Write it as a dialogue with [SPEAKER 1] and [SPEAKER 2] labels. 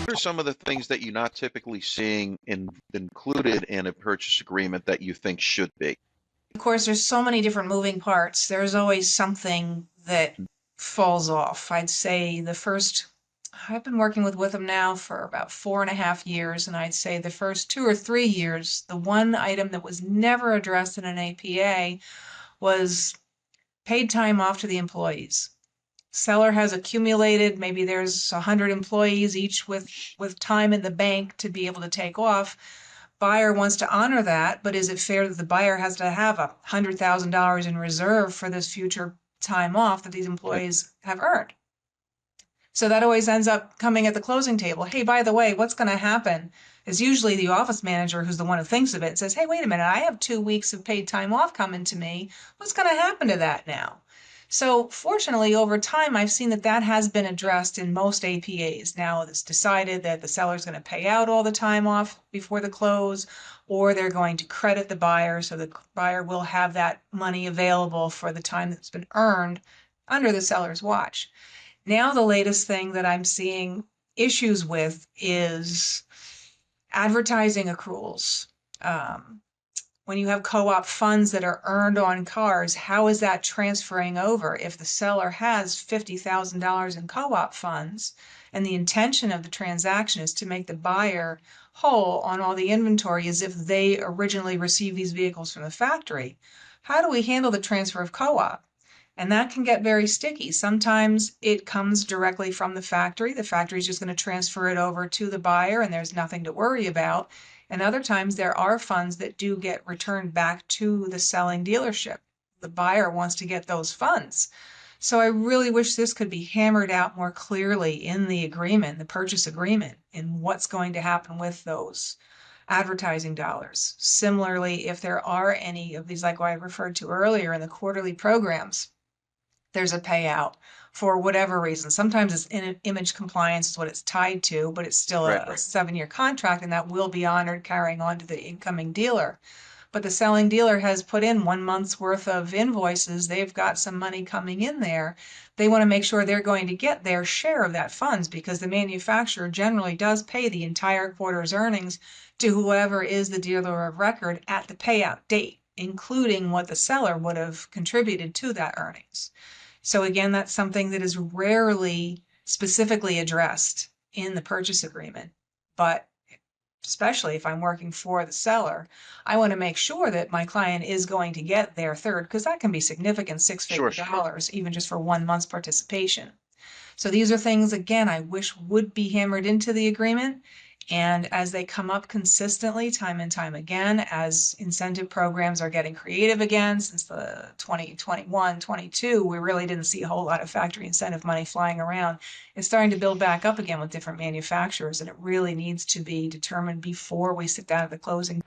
[SPEAKER 1] what are some of the things that you're not typically seeing included in a purchase agreement that you think should be?
[SPEAKER 2] Of course, there's so many different moving parts. There's always something that falls off. I'd say I've been working with Witham now for about 4.5 years, and I'd say the first 2 or 3 years, the one item that was never addressed in an APA was paid time off to the employees. Seller has accumulated, maybe there's 100 employees, each with time in the bank to be able to take off. Buyer wants to honor that, but is it fair that the buyer has to have $100,000 in reserve for this future time off that these employees have earned? So that always ends up coming at the closing table. Hey, by the way, what's going to happen is usually the office manager, who's the one who thinks of it, says, hey, wait a minute, I have 2 weeks of paid time off coming to me. What's going to happen to that now? So fortunately, over time, I've seen that has been addressed in most APAs. Now it's decided that the seller's going to pay out all the time off before the close, or they're going to credit the buyer, so the buyer will have that money available for the time that's been earned under the seller's watch. Now the latest thing that I'm seeing issues with is advertising accruals. When you have co-op funds that are earned on cars, how is that transferring over? If the seller has $50,000 in co-op funds and the intention of the transaction is to make the buyer whole on all the inventory as if they originally received these vehicles from the factory, how do we handle the transfer of co-op? And that can get very sticky. Sometimes it comes directly from the factory. The factory is just going to transfer it over to the buyer and there's nothing to worry about. And other times there are funds that do get returned back to the selling dealership. The buyer wants to get those funds. So I really wish this could be hammered out more clearly in the agreement, the purchase agreement, in what's going to happen with those advertising dollars. Similarly, if there are any of these, like what I referred to earlier in the quarterly programs, there's a payout for whatever reason. Sometimes it's image compliance is what it's tied to, but it's still a 7-year contract, and that will be honored carrying on to the incoming dealer. But the selling dealer has put in 1 month's worth of invoices. They've got some money coming in there. They want to make sure they're going to get their share of that funds, because the manufacturer generally does pay the entire quarter's earnings to whoever is the dealer of record at the payout date, including what the seller would have contributed to that earnings. So again, that's something that is rarely specifically addressed in the purchase agreement. But especially if I'm working for the seller, I want to make sure that my client is going to get their third, because that can be significant, six-figure dollars, even just for 1 month's participation. So these are things, again, I wish would be hammered into the agreement. And as they come up consistently, time and time again, as incentive programs are getting creative again, since the 2021, 22, we really didn't see a whole lot of factory incentive money flying around. It's starting to build back up again with different manufacturers, and it really needs to be determined before we sit down at the closing.